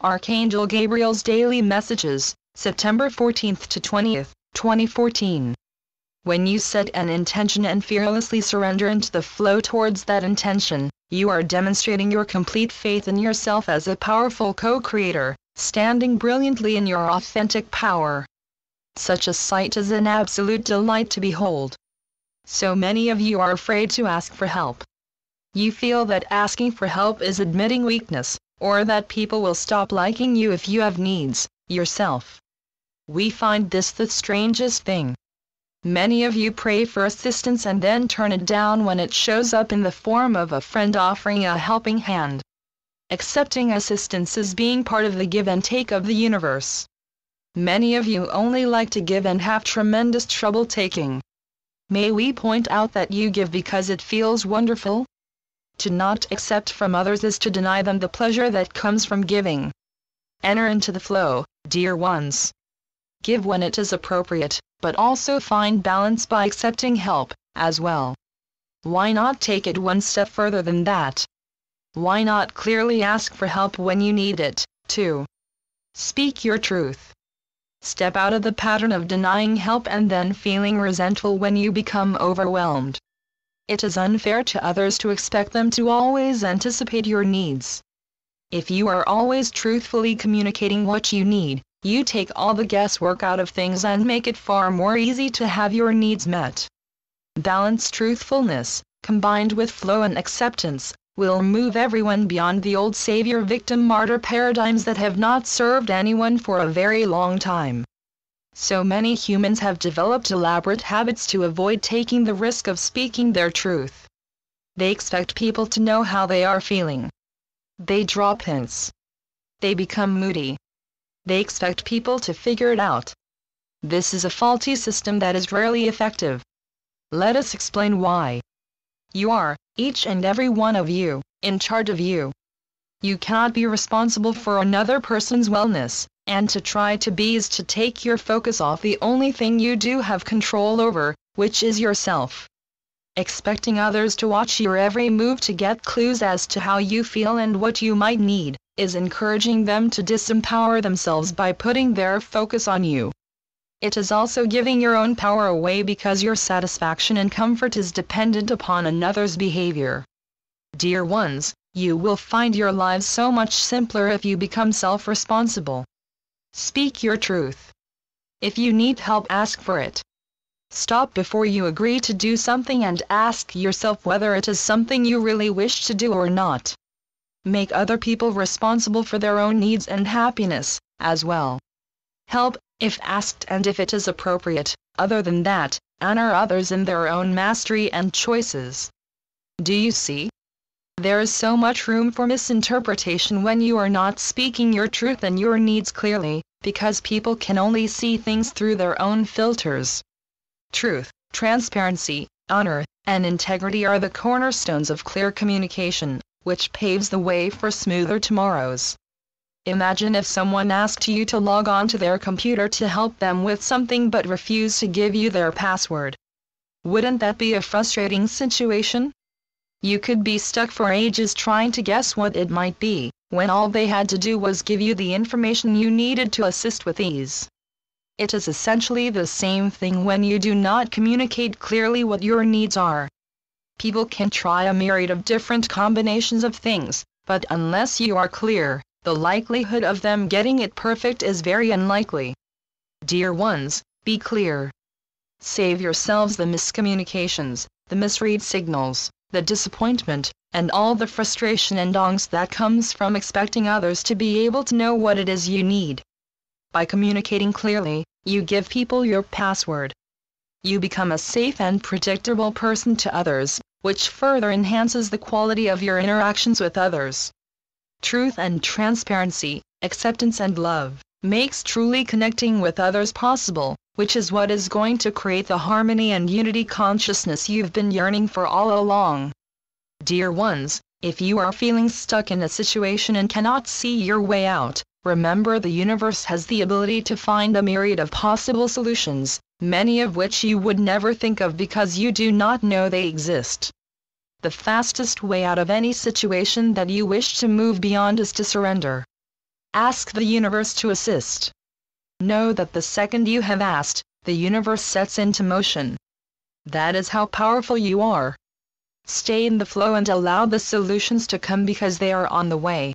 Archangel Gabriel's Daily Messages, September 14th to 20th, 2014. When you set an intention and fearlessly surrender into the flow towards that intention, you are demonstrating your complete faith in yourself as a powerful co-creator, standing brilliantly in your authentic power. Such a sight is an absolute delight to behold. So many of you are afraid to ask for help. You feel that asking for help is admitting weakness, or that people will stop liking you if you have needs, yourself. We find this the strangest thing. Many of you pray for assistance and then turn it down when it shows up in the form of a friend offering a helping hand. Accepting assistance is being part of the give and take of the universe. Many of you only like to give and have tremendous trouble taking. May we point out that you give because it feels wonderful? To not accept from others is to deny them the pleasure that comes from giving. Enter into the flow, dear ones. Give when it is appropriate, but also find balance by accepting help, as well. Why not take it one step further than that? Why not clearly ask for help when you need it, too? Speak your truth. Step out of the pattern of denying help and then feeling resentful when you become overwhelmed. It is unfair to others to expect them to always anticipate your needs. If you are always truthfully communicating what you need, you take all the guesswork out of things and make it far more easy to have your needs met. Balanced truthfulness, combined with flow and acceptance, will move everyone beyond the old savior-victim-martyr paradigms that have not served anyone for a very long time. So many humans have developed elaborate habits to avoid taking the risk of speaking their truth. They expect people to know how they are feeling. They drop hints. They become moody. They expect people to figure it out. This is a faulty system that is rarely effective. Let us explain why. You are, each and every one of you, in charge of you. You cannot be responsible for another person's wellness, and to try to be is to take your focus off the only thing you do have control over, which is yourself. Expecting others to watch your every move to get clues as to how you feel and what you might need, is encouraging them to disempower themselves by putting their focus on you. It is also giving your own power away because your satisfaction and comfort is dependent upon another's behavior. Dear ones, you will find your lives so much simpler if you become self-responsible. Speak your truth. If you need help, ask for it. Stop before you agree to do something and ask yourself whether it is something you really wish to do or not. Make other people responsible for their own needs and happiness, as well. Help, if asked and if it is appropriate. Other than that, honor others in their own mastery and choices. Do you see? There is so much room for misinterpretation when you are not speaking your truth and your needs clearly, because people can only see things through their own filters. Truth, transparency, honor, and integrity are the cornerstones of clear communication, which paves the way for smoother tomorrows. Imagine if someone asked you to log on to their computer to help them with something but refused to give you their password. Wouldn't that be a frustrating situation? You could be stuck for ages trying to guess what it might be, when all they had to do was give you the information you needed to assist with ease. It is essentially the same thing when you do not communicate clearly what your needs are. People can try a myriad of different combinations of things, but unless you are clear, the likelihood of them getting it perfect is very unlikely. Dear ones, be clear. Save yourselves the miscommunications, the misread signals, the disappointment, and all the frustration and angst that comes from expecting others to be able to know what it is you need. By communicating clearly, you give people your password. You become a safe and predictable person to others, which further enhances the quality of your interactions with others. Truth and transparency, acceptance and love, makes truly connecting with others possible, which is what is going to create the harmony and unity consciousness you've been yearning for all along. Dear ones, if you are feeling stuck in a situation and cannot see your way out, remember the universe has the ability to find a myriad of possible solutions, many of which you would never think of because you do not know they exist. The fastest way out of any situation that you wish to move beyond is to surrender. Ask the universe to assist. Know that the second you have asked, the universe sets into motion. That is how powerful you are. Stay in the flow and allow the solutions to come because they are on the way.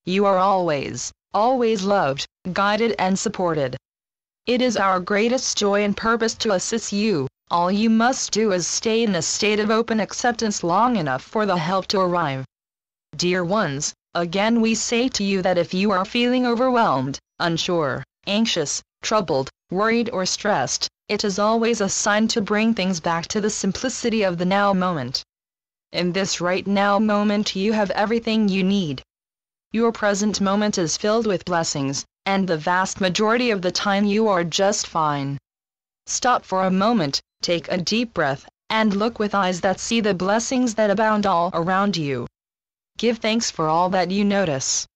You are always, always loved, guided and supported. It is our greatest joy and purpose to assist you. All you must do is stay in a state of open acceptance long enough for the help to arrive. Dear ones, again we say to you that if you are feeling overwhelmed, unsure, anxious, troubled, worried or stressed, it is always a sign to bring things back to the simplicity of the now moment. In this right now moment you have everything you need. Your present moment is filled with blessings, and the vast majority of the time you are just fine. Stop for a moment, take a deep breath, and look with eyes that see the blessings that abound all around you. Give thanks for all that you notice.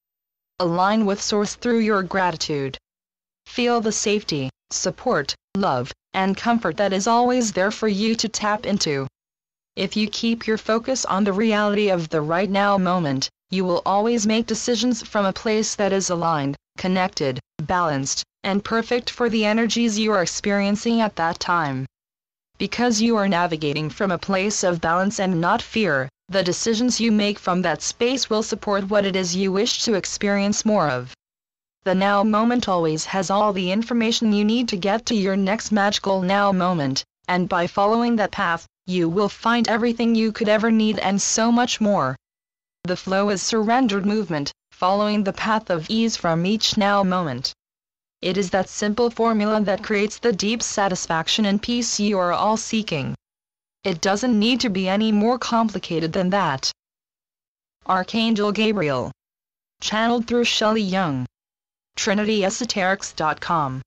Align with Source through your gratitude. Feel the safety, support, love, and comfort that is always there for you to tap into. If you keep your focus on the reality of the right now moment, you will always make decisions from a place that is aligned, connected, balanced, and perfect for the energies you are experiencing at that time. Because you are navigating from a place of balance and not fear, the decisions you make from that space will support what it is you wish to experience more of. The now moment always has all the information you need to get to your next magical now moment, and by following that path, you will find everything you could ever need and so much more. The flow is surrendered movement, following the path of ease from each now moment. It is that simple formula that creates the deep satisfaction and peace you are all seeking. It doesn't need to be any more complicated than that. Archangel Gabriel. Channeled through Shelley Young. TrinityEsoterics.com